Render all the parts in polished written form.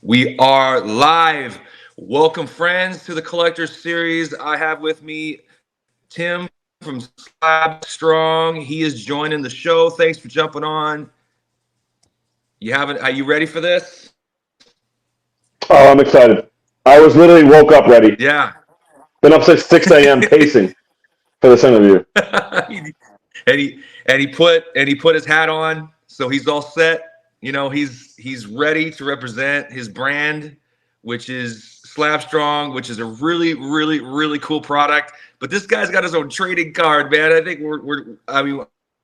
We are live. Welcome, friends, to the Collector Series. I have with me Tim from SlabStrong. He is joining the show. Thanks for jumping on. Are you ready for this? Oh, I'm excited. I was literally woke up ready. Yeah. Been up since 6 a.m. pacing for this interview. and he put his hat on, so he's all set. You know, he's ready to represent his brand, which is SlabStrong, which is a really, really, really cool product. But this guy's got his own trading card, man. I think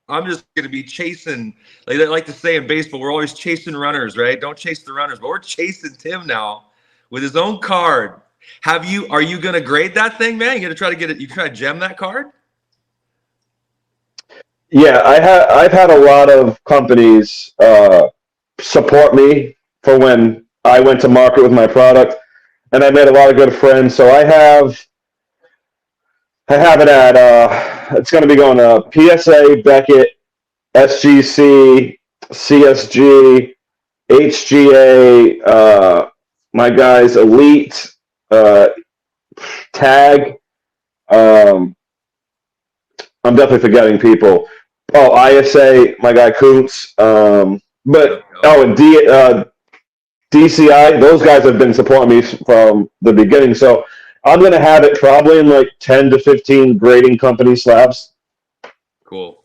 I'm just gonna be chasing, like they like to say in baseball, we're always chasing runners, right? Don't chase the runners, but we're chasing Tim now with his own card. Are you gonna grade that thing, man? You gonna try to get it? You try to gem that card? Yeah, I've had a lot of companies support me for when I went to market with my product, and I made a lot of good friends. So I have it at it's going to be going to PSA, Beckett, SGC, CSG, HGA, my guys, Elite, Tag. I'm definitely forgetting people. Oh, ISA, my guy Kuntz. And DCI, those guys have been supporting me from the beginning. So I'm going to have it probably in like 10 to 15 grading company slabs. Cool.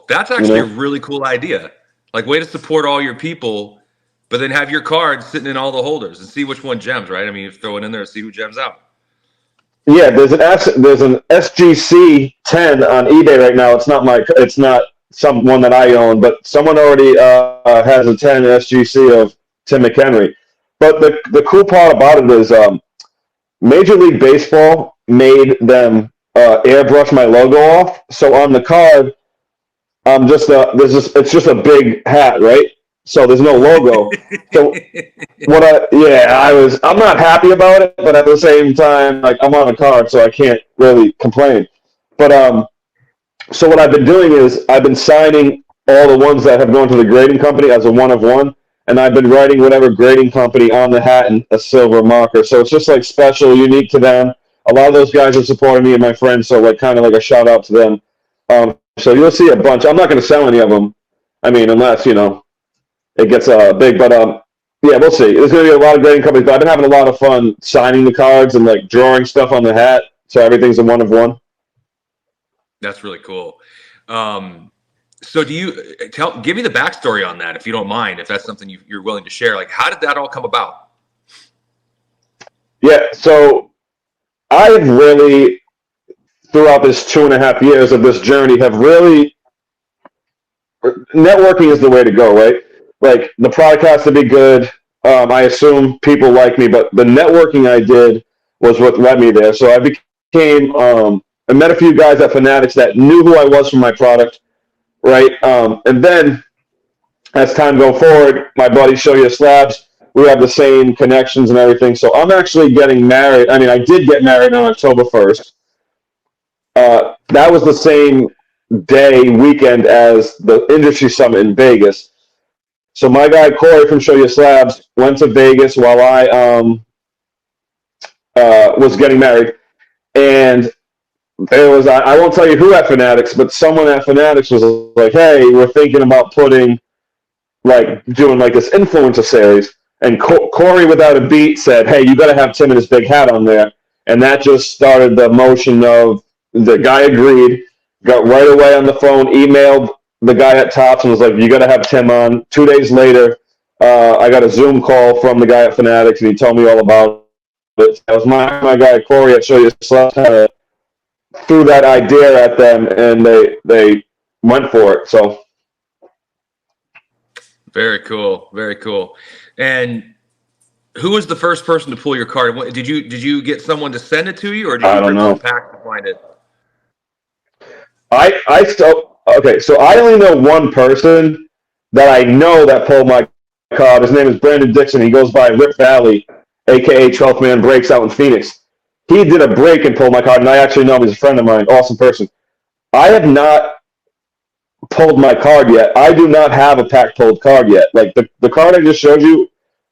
That's actually a really cool idea. Like, way to support all your people, but then have your cards sitting in all the holders and see which one gems, right? I mean, you throw it in there and see who gems out. Yeah, there's an SGC 10 on eBay right now. It's not someone that I own, but someone already has a 10 SGC of Tim McHenry. But the cool part about it is Major League Baseball made them airbrush my logo off. So on the card, it's just a big hat, right? So there's no logo. So I'm not happy about it, but at the same time, like I'm on a card, so I can't really complain. But so what I've been doing is I've been signing all the ones that have gone to the grading company as a one of one, and I've been writing whatever grading company on the hat in a silver marker. So it's just like special, unique to them. A lot of those guys are supporting me and my friends, so like kind of like a shout out to them. So you'll see a bunch. I'm not going to sell any of them. I mean, unless it gets big, but yeah, we'll see. There's going to be a lot of grading companies, but I've been having a lot of fun signing the cards and like drawing stuff on the hat, so everything's a one of one. That's really cool. So give me the backstory on that, if you don't mind, if that's something you're willing to share. Like, how did that all come about? Yeah, so I've really, throughout this 2.5 years of this journey, have really networking is the way to go, right? Like the product has to be good. I assume people like me, but the networking I did was what led me there. So I I met a few guys at Fanatics that knew who I was from my product, right? And then as time go forward, my buddy Show You Slabs, we have the same connections and everything. So I'm actually getting married. I mean, I did get married on October 1st. That was the same weekend as the industry summit in Vegas. So my guy Corey from Show You Slabs went to Vegas while I was getting married, and there was I won't tell you who at Fanatics, but someone at Fanatics was like, "Hey, we're thinking about doing like this influencer series." And Corey, without a beat, said, "Hey, you got to have Tim and his big hat on there," and that just started the motion of the guy agreed, got right away on the phone, emailed the guy at Topps and was like, "You got to have Tim on." 2 days later, I got a Zoom call from the guy at Fanatics, and he told me all about it. That was my guy Corey at Show You Slabs threw that idea at them, and they went for it. So very cool. And who was the first person to pull your card? Did you get someone to send it to you, or did you rip some pack to find it? So I only know one person that I know that pulled my card. His name is Brandon Dixon. He goes by Rip Valley, aka 12th Man Breaks out in Phoenix. He did a break and pulled my card, and I actually know him. He's a friend of mine, awesome person. I have not pulled my card yet. I do not have a pack pulled card yet. Like the card I just showed you,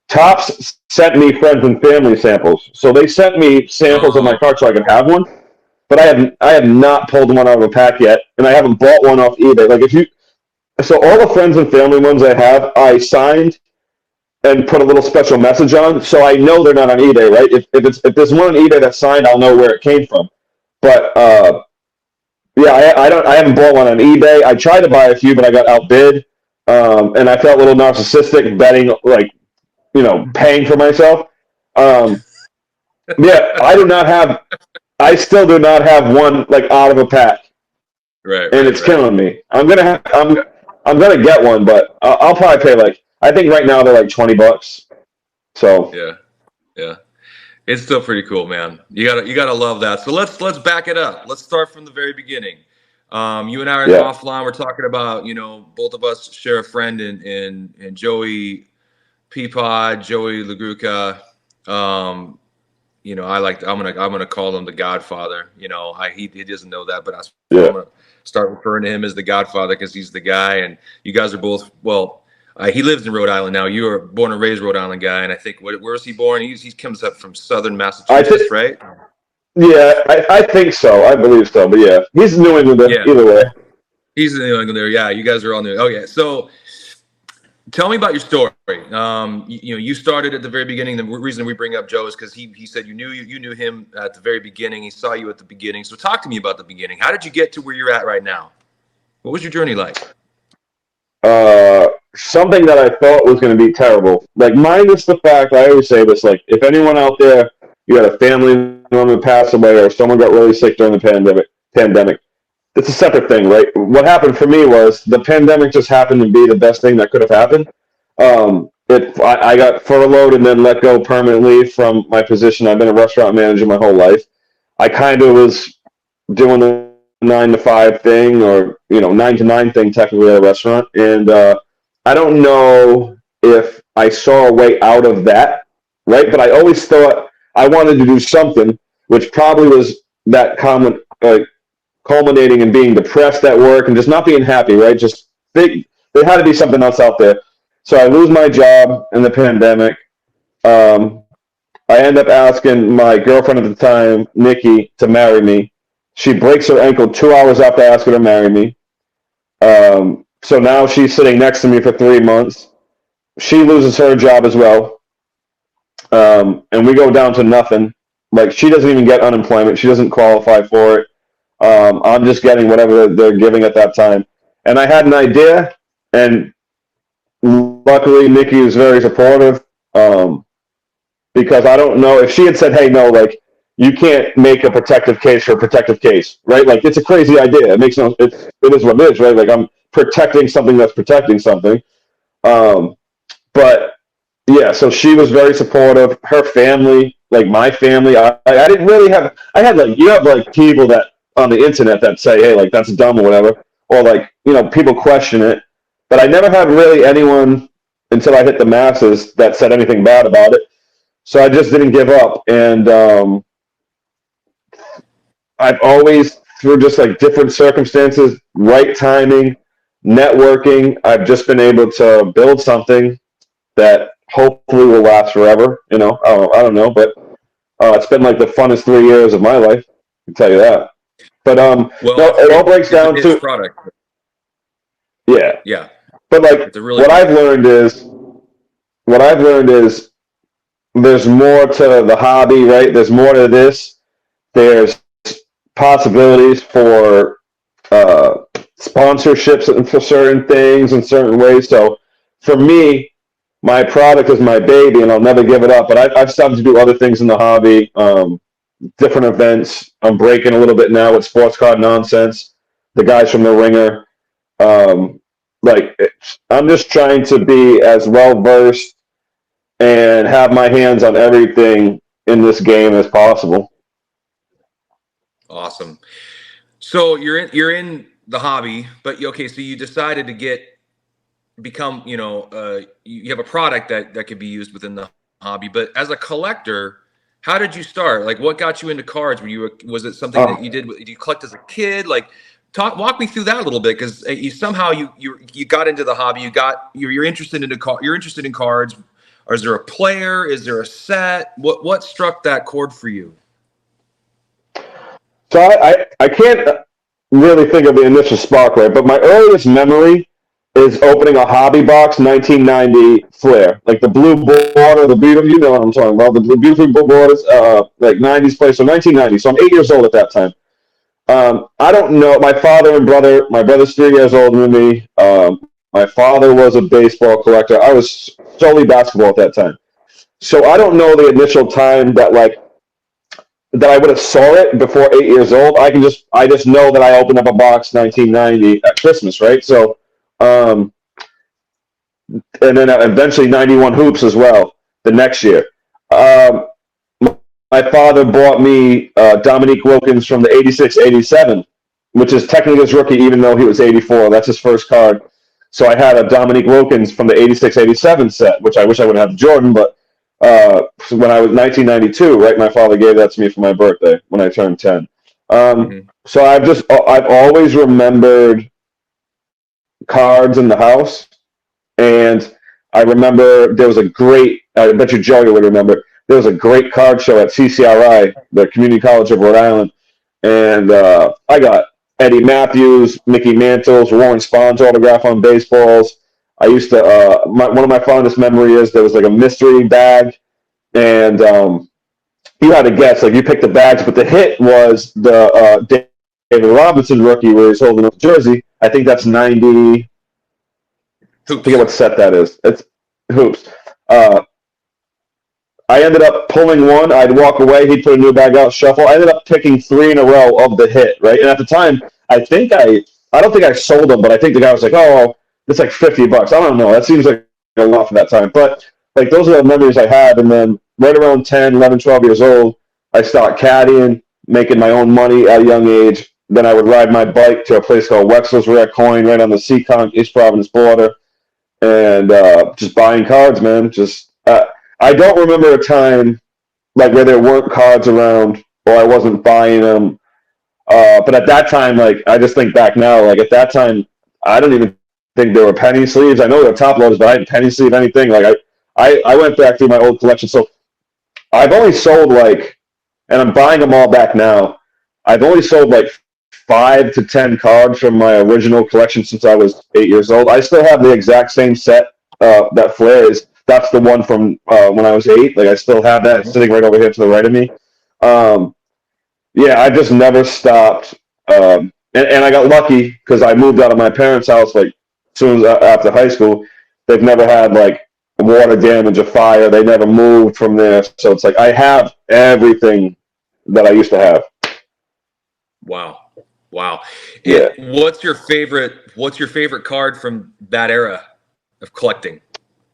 Topps sent me friends and family samples. So they sent me samples of my Oh, card so I could have one. But I have not pulled one out of a pack yet, and I haven't bought one off eBay. Like if you so all the friends and family ones I have, I signed and put a little special message on, so I know they're not on eBay, right? If there's one on eBay that's signed, I'll know where it came from. But yeah, I haven't bought one on eBay. I tried to buy a few, but I got outbid, and I felt a little narcissistic betting, like paying for myself. Um, yeah, I still do not have one like out of a pack, right, and right, it's right. killing me. I'm gonna get one, but I'll probably pay like I think right now they're like $20. So Yeah, yeah. It's still pretty cool, man. You gotta love that. So let's back it up. Let's start from the very beginning. You and I are yeah, offline. We're talking about, both of us share a friend in Joey Peapod, Joey LaGruca. I'm gonna call him the Godfather. He doesn't know that, but I'm yeah. gonna start referring to him as the Godfather because he's the guy. And you guys are both, well. He lives in Rhode Island now. You were born and raised Rhode Island guy, and I think where was he born? He comes up from Southern I Massachusetts, think right? yeah, I think so. I believe so, but yeah, he's New Englander Yeah, either way. he's in New England there. Yeah, you guys are all new. Oh yeah, so tell me about your story. You started at the very beginning. The reason we bring up Joe is because he said you knew him at the very beginning. He saw you at the beginning. So talk to me about the beginning. How did you get to where you're at right now? What was your journey like? Something that I thought was going to be terrible. Like, minus the fact, I always say this, like, if anyone out there, you had a family member pass away or someone got really sick during the pandemic, it's a separate thing, right? What happened for me was the pandemic just happened to be the best thing that could have happened. I got furloughed and then let go permanently from my position. I've been a restaurant manager my whole life. I kind of was doing the 9 to 5 thing, or 9 to 9 thing, technically at a restaurant, and I don't know if I saw a way out of that, right? But I always thought I wanted to do something, which probably was that culminating in being depressed at work and just not being happy, right? Just there had to be something else out there. So I lose my job in the pandemic. Um, I end up asking my girlfriend at the time, Nikki, to marry me. She breaks her ankle 2 hours after asking her to marry me. So now she's sitting next to me for 3 months. She loses her job as well. And we go down to nothing. Like, she doesn't even get unemployment. She doesn't qualify for it. I'm just getting whatever they're giving at that time. And I had an idea, and luckily Nikki was very supportive. Because I don't know if she had said, "Hey, no, like you can't make a protective case for a protective case," right? Like, it's a crazy idea. It makes no. It is what it is, right? Like, I'm protecting something that's protecting something. Um, but yeah, so she was very supportive. Her family, like my family, I didn't really have. I had like you have like people that on the internet that say, "Hey, like that's dumb" or whatever, or like people question it. But I never had really anyone until I hit the masses that said anything bad about it. So I just didn't give up, and I've always, through just like different circumstances, right timing, networking, I've just been able to build something that hopefully will last forever. I don't know, but it's been like the funnest 3 years of my life. I can tell you that. But Well, no, it all breaks it's a down niche to product. yeah. Yeah, But like it's a really what good I've product. learned is what I've learned is there's more to the hobby, right? There's more to this. There's possibilities for sponsorships for certain things in certain ways. So for me, my product is my baby, and I'll never give it up. But I've started to do other things in the hobby, different events. I'm breaking a little bit now with sports card nonsense. The guys from the Ringer, um, I'm just trying to be as well versed and have my hands on everything in this game as possible. Awesome. So you're in the hobby, but okay. So you decided to become you have a product that could be used within the hobby. But as a collector, how did you start? Like, what got you into cards? Was it something that Oh, you did you collect as a kid? Like, walk me through that a little bit, because you somehow you got into the hobby. You're interested in cards. or is there a player? Is there a set? What struck that chord for you? So I can't really think of the initial spark, right? But my earliest memory is opening a hobby box 1990 Flair, like the blue border, the beautiful, you know what I'm talking about, the beautiful blue borders, like 90s play. So 1990. So I'm 8 years old at that time. I don't know. My father and brother, my brother's 3 years older than me. My father was a baseball collector. I was solely basketball at that time. So I don't know the initial time that I would have saw it before 8 years old. I just know that I opened up a box 1990 at Christmas, right? So, um, and then eventually 91 hoops as well the next year. Um, my father bought me Dominique Wilkins from the 86-87, which is technically his rookie, even though he was 84. That's his first card. So I had a Dominique Wilkins from the 86-87 set, which I wish I would have Jordan, but when I was 1992, right, my father gave that to me for my birthday when I turned 10. So I've always remembered cards in the house, and I remember there was a great, I bet you Joey would remember, there was a great card show at CCRI, the Community College of Rhode Island, and I got Eddie Matthews, Mickey Mantles, Warren Spahn's autograph on baseballs. I used to, one of my fondest memories is there was like a mystery bag, and you had to guess, like you picked the bags, but the hit was the David Robinson rookie where he's holding up the jersey. I think that's 90. Hoops. I forget what set that is. It's hoops. I ended up pulling one. I'd walk away. He'd put a new bag out, shuffle. I ended up picking 3 in a row of the hit, right? And at the time, I don't think I sold them, but I think the guy was like, oh, it's like $50. I don't know. That seems like a lot for that time. But like those are the memories I had. And then right around 10, 11, 12 years old, I started caddying, making my own money at a young age. Then I would ride my bike to a place called Wexler's Rare Coin right on the Seekonk, East Providence border, and just buying cards, man. I don't remember a time like where there weren't cards around or I wasn't buying them. But at that time, like I just think back now, like at that time, I don't even think there were penny sleeves. I know there were top loaders, but I didn't penny sleeve anything. Like I went back through my old collection. So I've only sold like, and I'm buying them all back now. I've only sold like 5 to 10 cards from my original collection since I was 8 years old. I still have the exact same set that Flair is. That's the one from when I was 8. Like I still have that sitting right over here to the right of me. Yeah, I just never stopped. And I got lucky because I moved out of my parents' house like soon as after high school. They've never had like water damage or fire. They never moved from there. So it's like I have everything that I used to have. Wow. Wow. Yeah. What's your favorite card from that era of collecting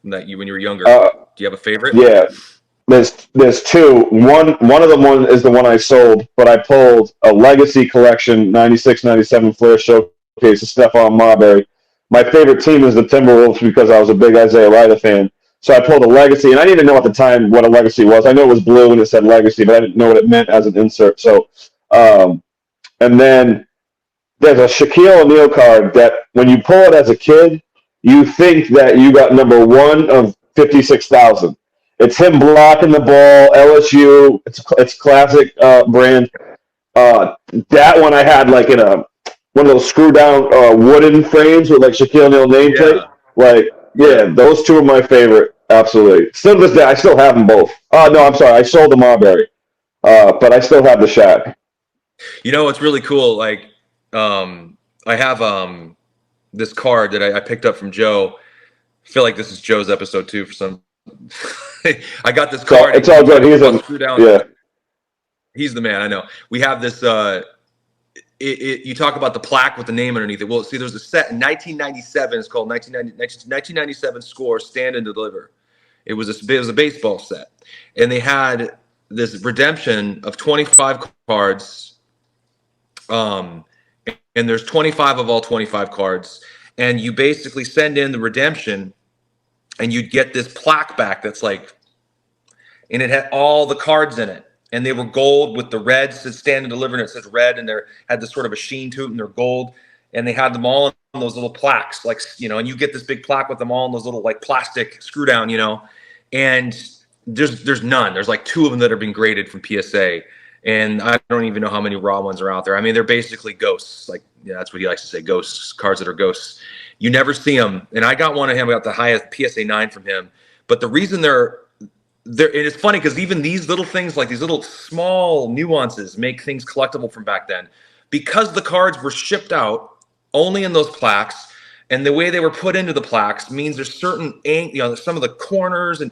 that when you were younger? Do you have a favorite? Yeah. There's 2. One of them is the one I sold, but I pulled a legacy collection 96-97 Flair showcase of Stephon Marbury. My favorite team is the Timberwolves because I was a big Isaiah Ryder fan. So I pulled a legacy, and I didn't even know at the time what a legacy was. I know it was blue and it said legacy, but I didn't know what it meant as an insert. So, and then there's a Shaquille O'Neal card that when you pull it as a kid, you think that you got number 1 of 56,000. It's him blocking the ball, LSU. It's classic brand. That one I had like in one of those screw down wooden frames with like Shaquille O'Neal nameplate. Yeah, those 2 are my favorite. Absolutely. Still to this day, I still have them both. No, I'm sorry. I sold the Marbury, but I still have the Shaq. You know, it's really cool. Like, I have this card that I picked up from Joe. I feel like this is Joe's episode too for some. I got this card. It's all good. He's the man. I know. We have this. You talk about the plaque with the name underneath it. Well, see, there's a set in 1997. It's called 1997 Score Stand and Deliver. It was a baseball set, and they had this redemption of 25 cards. And there's 25 of all 25 cards, and you basically send in the redemption, and you'd get this plaque back that's like, and it had all the cards in it, and they were gold with the red says Stand and Deliver, and it says red, and they had this sort of a sheen to it, and they're gold, and they had them all in those little plaques, like, you know, and you get this big plaque with them all in those little like plastic screw down, you know, and there's none. There's like 2 of them that have been graded from PSA, and I don't even know how many raw ones are out there. I mean, they're basically ghosts. Like, yeah, that's what he likes to say, ghosts, cards that are ghosts. You never see them. And I got one of him. I got the highest PSA 9 from him. But the reason they're it's funny because even these little things, like these little small nuances, make things collectible from back then, because the cards were shipped out only in those plaques, and the way they were put into the plaques means there's certain, some of the corners, and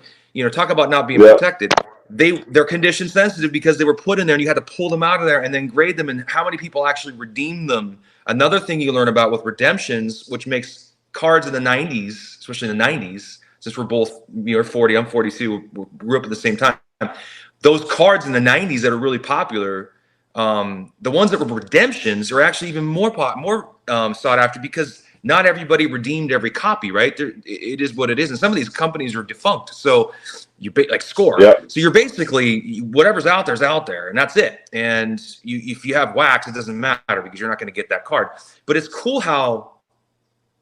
talk about not being protected. They're condition sensitive because they were put in there, and you had to pull them out of there and then grade them. And how many people actually redeem them? Another thing you learn about with redemptions, which makes cards in the 90s, especially in the 90s, since we're both, you're 40, I'm 42, we grew up at the same time. Those cards in the 90s that are really popular, the ones that were redemptions are actually even more sought after, because not everybody redeemed every copy, right? It is what it is. And some of these companies are defunct. So you like Score. Yep. So you're basically, whatever's out there is out there, and that's it. And if you have wax, it doesn't matter because you're not going to get that card. But it's cool how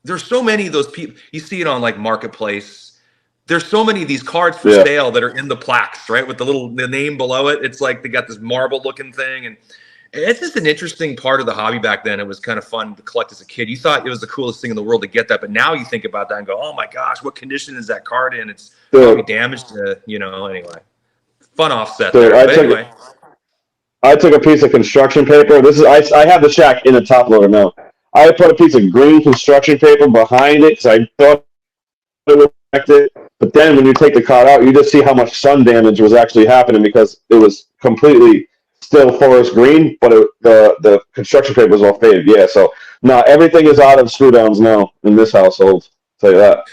there's so many of those people. You see it on like Marketplace. There's so many of these cards for sale that are in the plaques, right? With the name below it. It's like they got this marble looking thing. And it's just an interesting part of the hobby back then. It was kind of fun to collect as a kid. You thought it was the coolest thing in the world to get that. But now you think about that and go, oh my gosh, what condition is that card in? It's probably damaged to, anyway. Fun offset. Dude, there. I took a piece of construction paper. I have the shack in the top loader now. I put a piece of green construction paper behind it because I thought it would protect it. But then when you take the card out, you just see how much sun damage was actually happening because it was completely still forest green, but the construction paper was all faded. Yeah, so now everything is out of screw downs now in this household. I'll tell you that.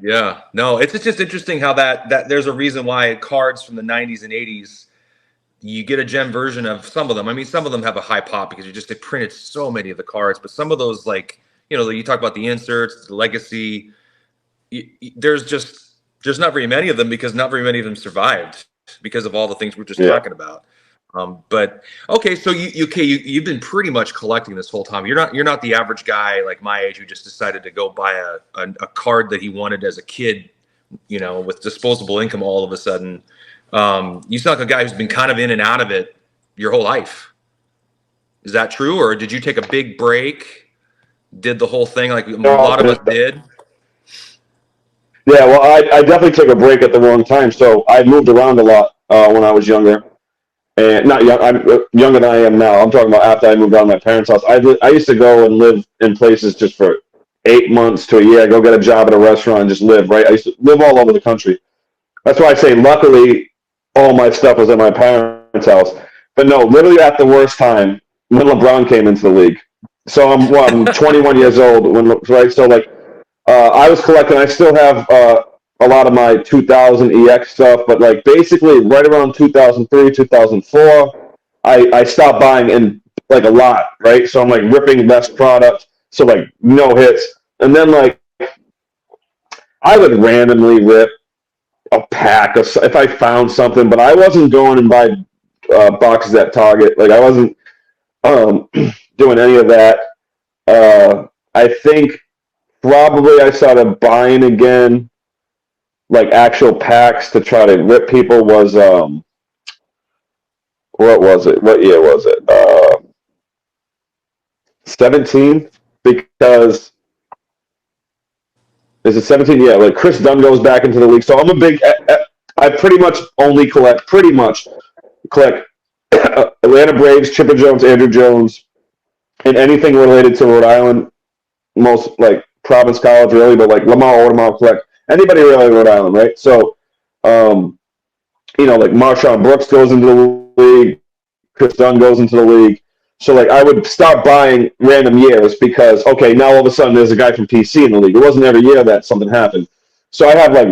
Yeah. No, it's just interesting how that there's a reason why cards from the 90s and 80s, you get a gem version of some of them. I mean, some of them have a high pop because they printed so many of the cards, but some of those, like, you talk about the inserts, the legacy, there's not very many of them because not very many of them survived because of all the things we're just talking about. But okay, so you've been pretty much collecting this whole time. You're not the average guy like my age who just decided to go buy a card that he wanted as a kid, with disposable income all of a sudden. You sound like a guy who's been kind of in and out of it your whole life. Is that true, or did you take a big break? Did the whole thing like a lot of us did? Yeah, well, I definitely took a break at the wrong time. So I moved around a lot when I was younger. And not young, I'm younger than I am now. I'm talking about after I moved out of my parents' house. I used to go and live in places just for 8 months to a year. Go get a job at a restaurant and just live, right? I used to live all over the country. That's why I say, luckily, all my stuff was at my parents' house. But no, literally at the worst time, when LeBron came into the league. So I'm 21 years old, right? So, like, I was collecting. I still have a lot of my 2000 EX stuff, but like basically right around 2003, 2004, I stopped buying in like a lot, right? So I'm like ripping less product, so like no hits. And then like I would randomly rip a pack of if I found something, but I wasn't going and buy boxes at Target. Like I wasn't doing any of that. I think probably I started buying again, like actual packs to try to rip people was what was it? What year was it? 17, because is it 17? Yeah, like Chris Dunn goes back into the league. So I'm a big I pretty much collect Atlanta Braves, Chipper Jones, Andrew Jones, and anything related to Rhode Island, most like Providence College really, but like Lamar Audemars collect anybody really in Rhode Island, right? So, like Marshawn Brooks goes into the league, Chris Dunn goes into the league. So, like, I would stop buying random years because, okay, now all of a sudden there's a guy from PC in the league. It wasn't every year that something happened. So I have like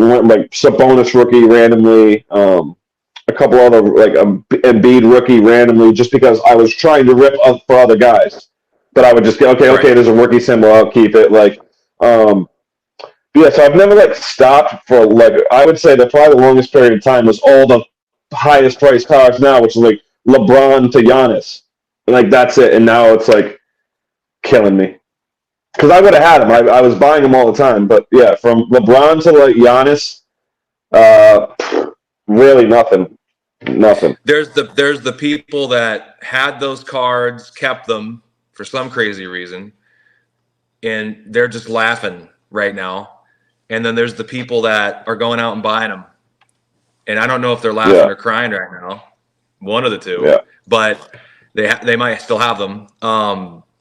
Sabonis rookie randomly, a couple other like Embiid rookie randomly, just because I was trying to rip up for other guys. But I would just get okay, there's a rookie symbol, I'll keep it. Like, yeah, so I've never like stopped for like I would say that probably the longest period of time was all the highest priced cards now, which is like LeBron to Giannis, and like that's it. And now it's like killing me because I would have had them. I was buying them all the time, but yeah, from LeBron to like Giannis, Uh, really nothing. Nothing. There's the people that had those cards, kept them for some crazy reason, and they're just laughing right now. And then there's the people that are going out and buying them, and I don't know if they're laughing or crying right now, one of the two. Yeah. But they might still have them.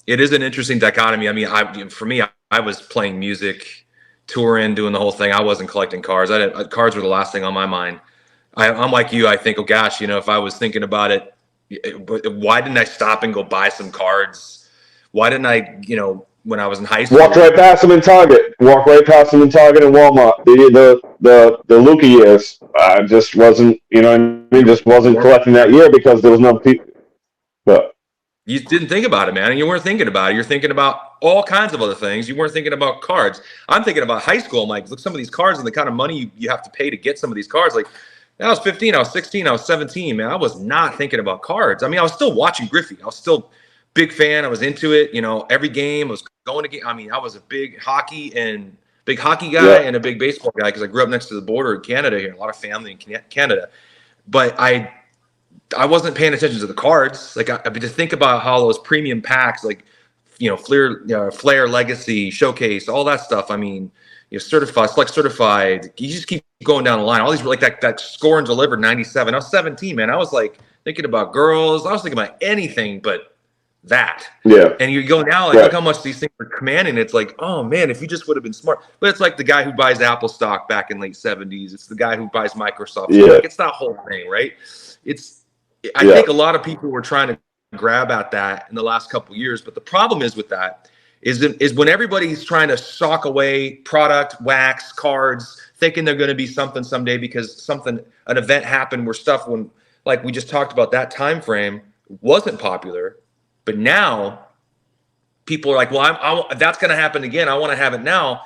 It is an interesting dichotomy. I mean, for me, I was playing music, touring, doing the whole thing. I wasn't collecting cards. Cards were the last thing on my mind. I'm like you. I think, oh gosh, if I was thinking about it, why didn't I stop and go buy some cards? Why didn't I, when I was in high school? Walked right past them in Target. Walked right past them in Target and Walmart. The Luca years. I just wasn't, just wasn't collecting that year because there was no people. But you didn't think about it, man. And you weren't thinking about it. You're thinking about all kinds of other things. You weren't thinking about cards. I'm thinking about high school. I'm like, look, some of these cards and the kind of money you have to pay to get some of these cards. Like, I was 15, I was 16, I was 17, man. I was not thinking about cards. I mean, I was still watching Griffey. I was still big fan. I was into it. Every game I was going to get. I mean, I was a big hockey guy and a big baseball guy because I grew up next to the border in Canada here. A lot of family in Canada. But I wasn't paying attention to the cards. Like, I mean, to think about how those premium packs, like, Flair Legacy, Showcase, all that stuff. I mean, certified, select certified. You just keep going down the line. All these, like that score and delivered 97. I was 17, man. I was like thinking about girls. I was thinking about anything but that. Yeah. And you go now, like, look how much these things are commanding. It's like, oh man, if you just would have been smart. But it's like the guy who buys Apple stock back in late 70s. It's the guy who buys Microsoft. Yeah. Like, it's that whole thing, right? I think a lot of people were trying to grab at that in the last couple of years. But the problem is with that is when everybody's trying to sock away product, wax, cards, thinking they're going to be something someday because an event happened where stuff, when, like we just talked about, that time frame wasn't popular. But now people are like, well, that's going to happen again. I want to have it now.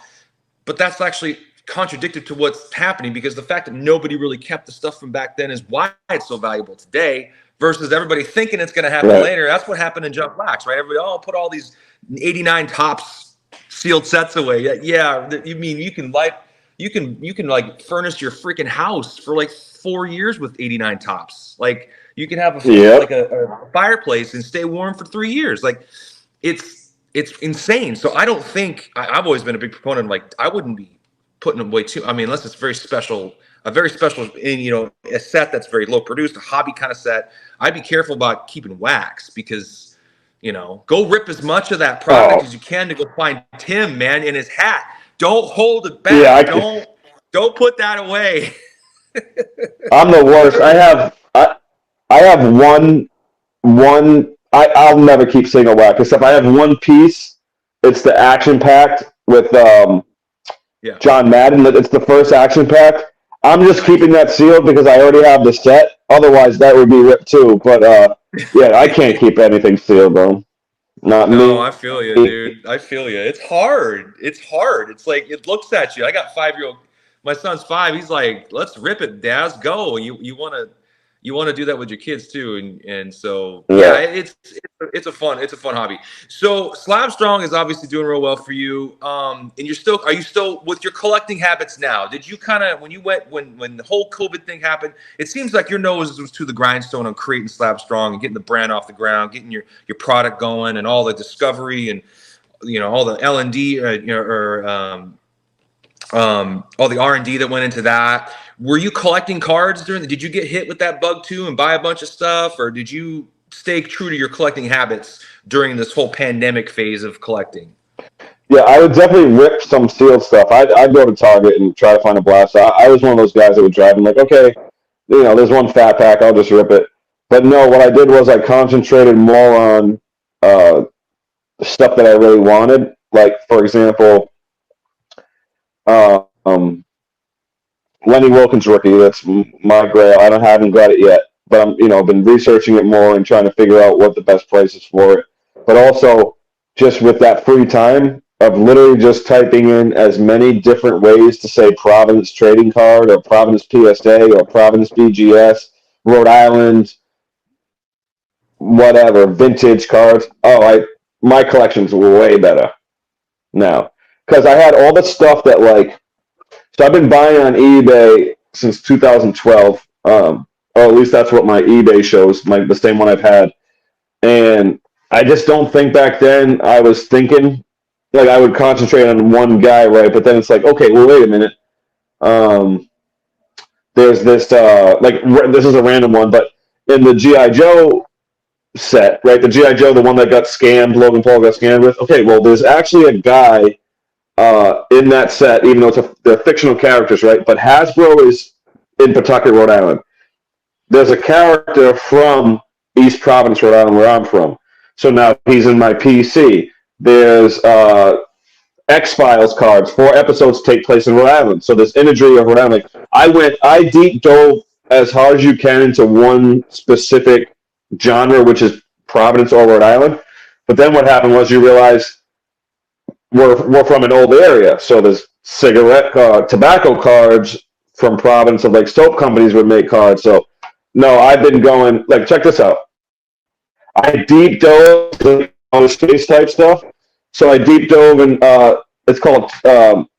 But that's actually contradicted to what's happening, because the fact that nobody really kept the stuff from back then is why it's so valuable today versus everybody thinking it's going to happen later. That's what happened in Jump Wax, right? Everybody, put all these 89 tops sealed sets away. Yeah, you mean you can like furnish your freaking house for like 4 years with 89 tops. Like, you can have a fireplace and stay warm for 3 years. Like, it's insane. So I don't think I've always been a big proponent of, like, I wouldn't be putting away too. I mean, unless it's a very special, a set that's very low produced, a hobby kind of set. I'd be careful about keeping wax because, go rip as much of that product as you can to go find Tim, man, in his hat. Don't hold it back. Yeah, don't put that away. I'm the worst. I have one. I'll never keep single wax except I have one piece. It's the action packed with John Madden. It's the first action pack. I'm just keeping that sealed because I already have the set. Otherwise, that would be ripped too. But I can't keep anything sealed, though. Not me. No, I feel you, dude. I feel you. It's hard. It's like, it looks at you. I got 5-year-old. My son's 5. He's like, let's rip it, Dad. Let's go. You want to do that with your kids too, and so it's a fun hobby. So SlabStrong is obviously doing real well for you. And are you still with your collecting habits now? Did you kind of, when the whole COVID thing happened, it seems like your nose was to the grindstone on creating SlabStrong and getting the brand off the ground, getting your product going, and all the discovery and all the L&D all the R&D that went into that. Were you collecting cards did you get hit with that bug too and buy a bunch of stuff, or did you stay true to your collecting habits during this whole pandemic phase of collecting? Yeah, I would definitely rip some sealed stuff. I'd go to Target and try to find a blast. I was one of those guys that would drive and like, okay, there's one fat pack, I'll just rip it. But no, what I did was I concentrated more on stuff that I really wanted. Like, for example, Lenny Wilkins rookie. That's my grail. I haven't got it yet, but I'm been researching it more and trying to figure out what the best place is for it. But also, just with that free time of literally just typing in as many different ways to say Providence trading card or Providence PSA or Providence BGS, Rhode Island, whatever, vintage cards. My collection's way better now because I had all the stuff that, like, so I've been buying on eBay since 2012, or at least that's what my eBay shows, the same one I've had. And I just don't think back then I was thinking like I would concentrate on one guy, right? But then it's like, okay, well, wait a minute. Um, there's this this is a random one, but in the GI Joe set, right? The GI Joe, the one that got scammed, Logan Paul got scammed with. Okay, well, there's actually a guy in that set, even though they're fictional characters, right? But Hasbro is in Pawtucket, Rhode Island. There's a character from East Providence, Rhode Island, where I'm from. So now he's in my PC. There's X-Files cards. 4 episodes take place in Rhode Island. So there's imagery of Rhode Island. Like, I deep dove as hard as you can into one specific genre, which is Providence or Rhode Island. But then what happened was you realize we're from an old area. So there's tobacco cards from Providence, of like soap companies would make cards. So no, I've been going, like, check this out. I deep dove into all the space type stuff. So I deep dove in, it's called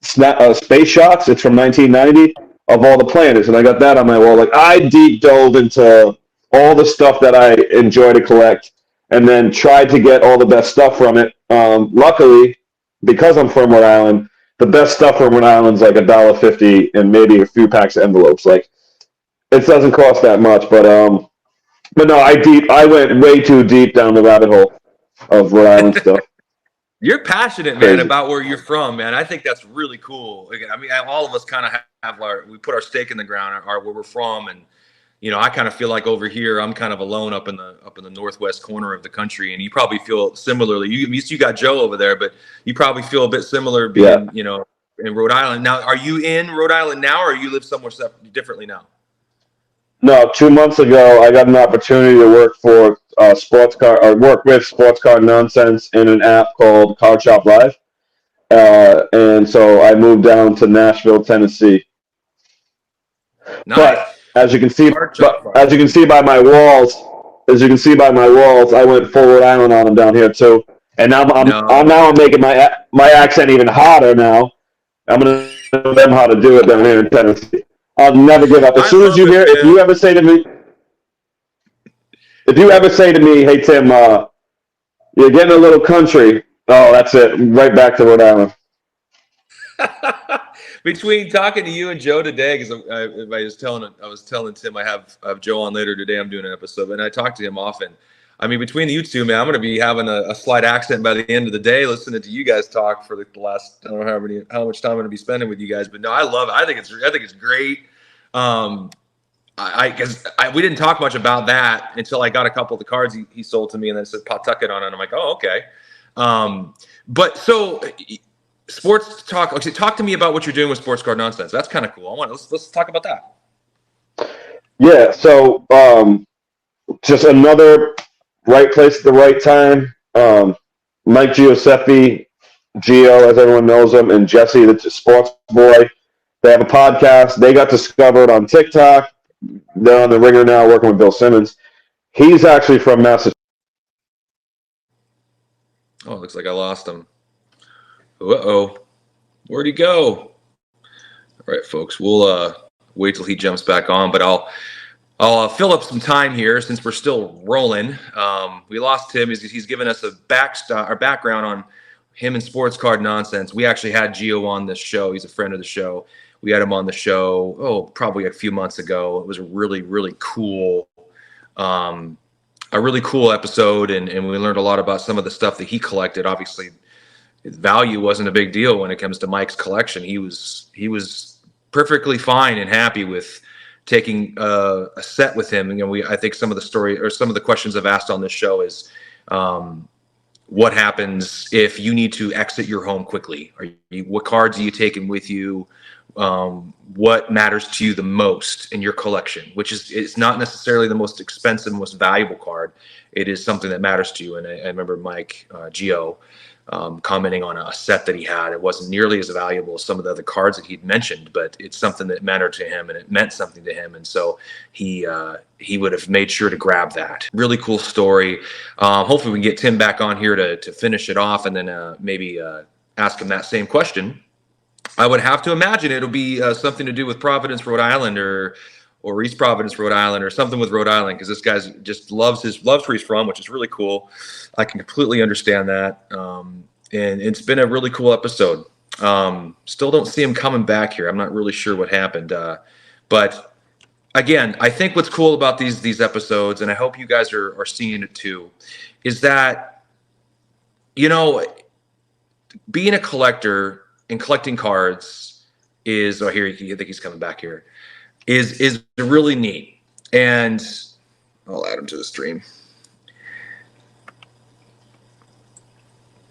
Space Shots. It's from 1990 of all the planets. And I got that on my wall. Like, I deep dove into all the stuff that I enjoy to collect and then tried to get all the best stuff from it. Luckily, because I'm from Rhode Island, the best stuff from Rhode Island is like $1.50 and maybe a few packs of envelopes. Like, it doesn't cost that much, but no, I went way too deep down the rabbit hole of Rhode Island stuff. You're passionate, man, about where you're from, man. I think that's really cool. I mean, all of us kind of have we put our stake in the ground, where we're from, and I kind of feel like over here I'm kind of alone up in the northwest corner of the country, and you probably feel similarly. You got Joe over there, but you probably feel a bit similar being in Rhode Island. Now, are you in Rhode Island now, or you live somewhere differently now? No, 2 months ago, I got an opportunity to work for work with Sports Card Nonsense in an app called Card Shop Live, and so I moved down to Nashville, Tennessee. Nice. But as you can see by my walls, I went full Rhode Island on them down here too, and now I'm making my accent even hotter now. I'm gonna show them how to do it down here in Tennessee. I'll never give up. As soon as you hear, if you ever say to me, hey Tim, you're getting a little country. Oh, that's it. Right back to Rhode Island. Between talking to you and Joe today, because I was telling Tim I have Joe on later today. I'm doing an episode, and I talk to him often. I mean, between you two, man, I'm going to be having a slight accent by the end of the day, listening to you guys talk for the last, I don't know how much time I'm going to be spending with you guys. But no, I love it. I think it's great. We didn't talk much about that until I got a couple of the cards he sold to me, and then it said Pawtucket on it. And I'm like, oh, okay. But so sports talk. Okay, talk to me about what you're doing with Sports Card Nonsense. That's kind of cool. Let's talk about that. Yeah. So just another right place at the right time. Mike Giuseppe, Gio, as everyone knows him, and Jesse, the sports boy. They have a podcast. They got discovered on TikTok. They're on the Ringer now, working with Bill Simmons. He's actually from Massachusetts. Oh, it looks like I lost him. Uh-oh. Where'd he go? All right, folks. We'll wait till he jumps back on, but I'll fill up some time here since we're still rolling. We lost him. He's given us a background on him and Sports Card Nonsense. We actually had Gio on this show. He's a friend of the show. We had him on the show, probably a few months ago. It was a really, really cool, episode, and we learned a lot about some of the stuff that he collected. Obviously, his value wasn't a big deal when it comes to Mike's collection. He was perfectly fine and happy with taking a set with him. I think some of the story or some of the questions I've asked on this show is, what happens if you need to exit your home quickly? What cards are you taking with you? What matters to you the most in your collection, which is not necessarily the most expensive, most valuable card. It is something that matters to you. And I remember Mike Gio commenting on a set that he had. It wasn't nearly as valuable as some of the other cards that he'd mentioned, but it's something that mattered to him and it meant something to him. And so he would have made sure to grab that. Really cool story. Hopefully we can get Tim back on here to finish it off and then maybe ask him that same question. I would have to imagine it'll be something to do with Providence, Rhode Island, or East Providence, Rhode Island, or something with Rhode Island, because this guy's just loves where he's from, which is really cool. I can completely understand that, and it's been a really cool episode. Still don't see him coming back here. I'm not really sure what happened, but again, I think what's cool about these episodes, and I hope you guys are seeing it too, is that, you know, being a collector and collecting cards is, oh, here, I think he's coming back here, is really neat. And I'll add him to the stream.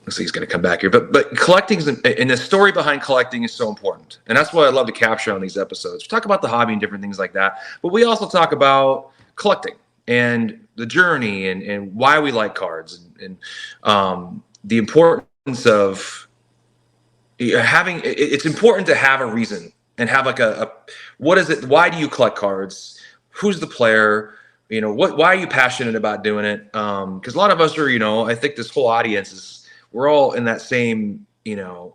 Looks like he's going to come back here. But collecting and the story behind collecting is so important. And that's what I love to capture on these episodes. We talk about the hobby and different things like that. But we also talk about collecting and the journey and why we like cards and the importance of having. It's important to have a reason and have like what is it? Why do you collect cards? Who's the player? You know, why are you passionate about doing it? Because a lot of us are, you know, I think this whole audience is, we're all in that same, we're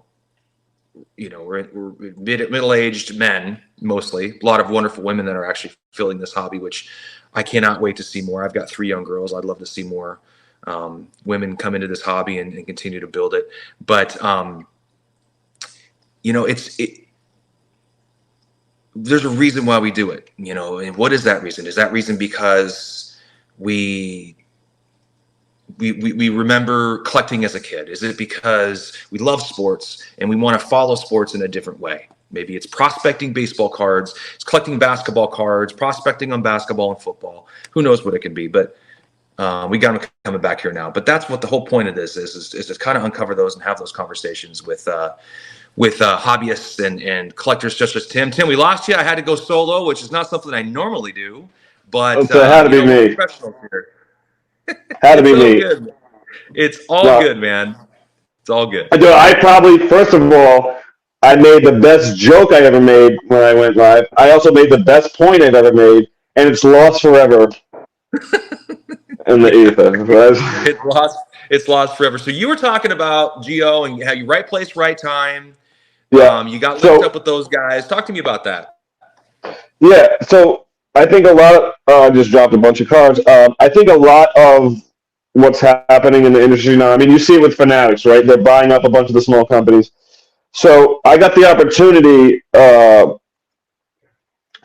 middle-aged men, mostly. A lot of wonderful women that are actually filling this hobby, which I cannot wait to see more. I've got 3 young girls. I'd love to see more women come into this hobby and continue to build it. But, there's a reason why we do it, and what is that reason? Is that reason because we remember collecting as a kid? Is it because we love sports and we want to follow sports in a different way? Maybe it's prospecting baseball cards, it's collecting basketball cards, prospecting on basketball and football. Who knows what it can be, but we got him coming back here now. But that's what the whole point of this is to kind of uncover those and have those conversations with hobbyists and collectors just as Tim. Tim, we lost you. I had to go solo, which is not something I normally do, but it had to be me. Professional here. Had to be me. Good. It's all good, man. It's all good. First of all, I made the best joke I ever made when I went live. I also made the best point I've ever made, and it's lost forever in the ether. It's lost forever. So you were talking about Geo and how you right place, right time. Yeah. You got linked up with those guys. Talk to me about that. Yeah. So I think a lot of I just dropped a bunch of cards. I think a lot of what's happening in the industry now, I mean, you see it with Fanatics, right? They're buying up a bunch of the small companies. So I got the opportunity to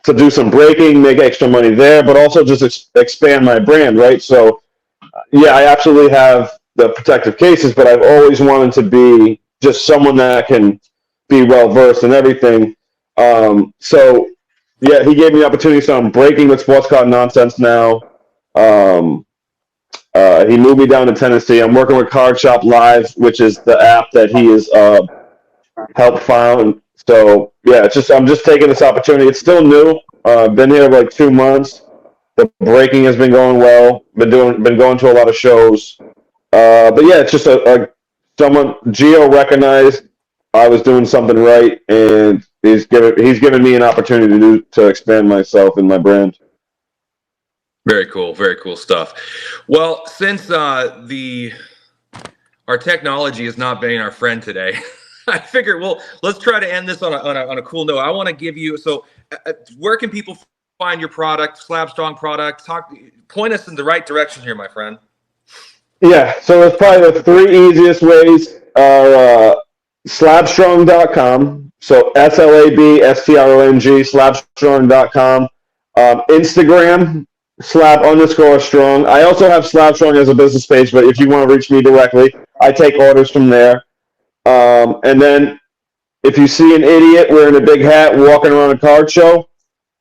do some breaking, make extra money there, but also just expand my brand, right? So, yeah, I absolutely have the protective cases, but I've always wanted to be just someone that can be well-versed in everything. So, yeah, he gave me the opportunity, so I'm breaking with Sports Card Nonsense now. He moved me down to Tennessee. I'm working with Card Shop Live, which is the app that he has helped found. So yeah, I'm just taking this opportunity. It's still new. Been here like 2 months. The breaking has been going well. Been going to a lot of shows. But yeah, it's just someone Geo recognized I was doing something right, and he's given me an opportunity to expand myself and my brand. Very cool stuff. Well, since our technology is not being our friend today, I figured let's try to end this on a cool note. I want to give you where can people find your product, SlabStrong product? Point us in the right direction here, my friend. Yeah, so it's probably the 3 easiest ways are SlabStrong.com. So SlabStrong, SlabStrong.com. Instagram, Slab_strong. I also have SlabStrong as a business page, but if you want to reach me directly, I take orders from there. And then if you see an idiot wearing a big hat walking around a card show,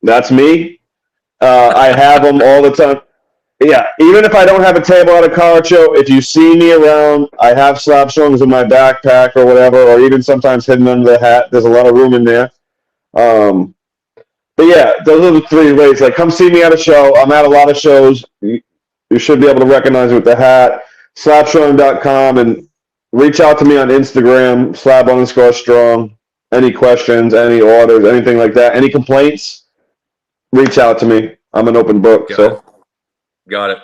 that's me. I have them all the time. Yeah, even if I don't have a table at a card show, if you see me around, I have SlabStrongs in my backpack or whatever, or even sometimes hidden under the hat. There's a lot of room in there. But yeah, those are the 3 ways. Like, come see me at a show. I'm at a lot of shows. You should be able to recognize me with the hat. SlabStrong.com, and reach out to me on Instagram, Slab_strong. Any questions, any orders, anything like that, any complaints, reach out to me. I'm an open book. Got it.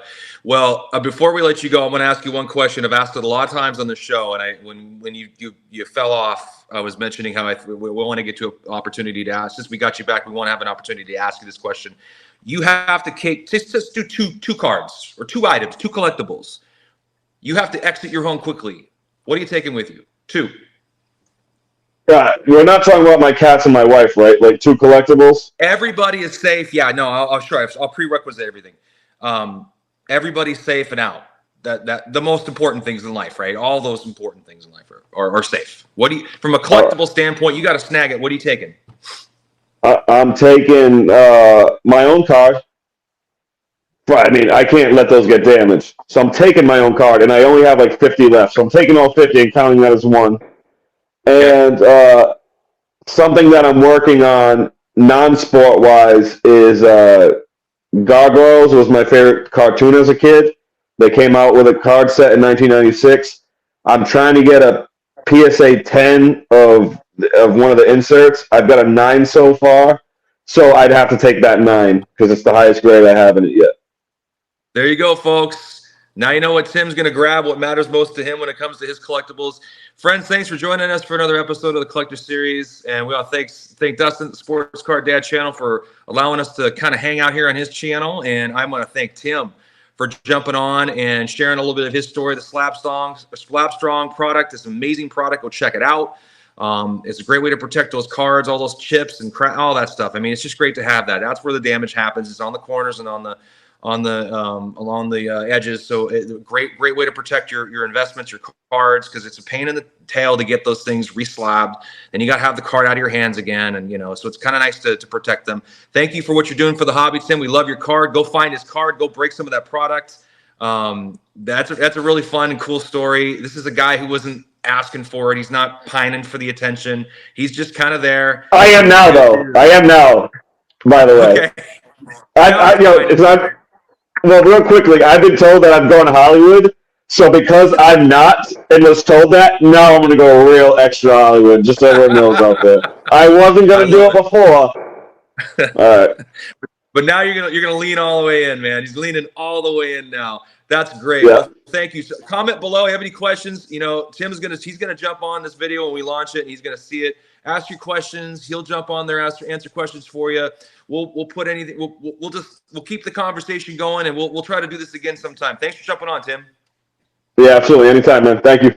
Well, before we let you go, I'm going to ask you one question. I've asked it a lot of times on the show, and when you fell off, I was mentioning how we want to get to an opportunity to ask. Since we got you back, we want to have an opportunity to ask you this question. You have to just do two cards or 2 items, 2 collectibles. You have to exit your home quickly. What are you taking with you? 2. We're not talking about my cats and my wife, right? Like 2 collectibles. Everybody is safe. Yeah, no, I'll prerequisite everything. Everybody's safe and out. That the most important things in life, right? All those important things in life are safe. What do you, from a collectible standpoint, you got to snag it. What are you taking? I'm taking my own card. But I mean, I can't let those get damaged. So I'm taking my own card, and I only have like 50 left. So I'm taking all 50 and counting that as 1. And something that I'm working on non-sport wise is Gargoyles was my favorite cartoon as a kid. They came out with a card set in 1996. I'm trying to get a PSA 10 of one of the inserts. I've got a 9 so far, so I'd have to take that 9 because it's the highest grade I have in it yet. There you go, folks. Now you know what Tim's going to grab, what matters most to him when it comes to his collectibles. Friends, thanks for joining us for another episode of the Collector Series. And we want to thank Dustin, the Sports Card Dad channel, for allowing us to kind of hang out here on his channel. And I want to thank Tim for jumping on and sharing a little bit of his story. The SlabStrong product is an amazing product. Go check it out. It's a great way to protect those cards, all those chips and all that stuff. I mean, it's just great to have that. That's where the damage happens. It's on the corners and along the edges. So great way to protect your investments, your cards, because it's a pain in the tail to get those things reslabbed. And you got to have the card out of your hands again. And, so it's kind of nice to protect them. Thank you for what you're doing for the hobby, Tim. We love your card. Go find his card. Go break some of that product. That's a really fun and cool story. This is a guy who wasn't asking for it. He's not pining for the attention. He's just kind of there. I am now, though. I am now, by the way. Okay. Well, real quickly, I've been told that I'm going to Hollywood. So because I'm not and was told that, now I'm going to go real extra Hollywood, just so everyone knows out there. I wasn't going to do it before. All right. But now you're gonna lean all the way in, man. He's leaning all the way in now. That's great. Yeah. Well, thank you. So comment below. Have any questions? Tim's he's gonna jump on this video when we launch it, and he's gonna see it. Ask your questions. He'll jump on there, answer questions for you. We'll put anything. We'll keep the conversation going, and we'll try to do this again sometime. Thanks for jumping on, Tim. Yeah, absolutely. Anytime, man. Thank you.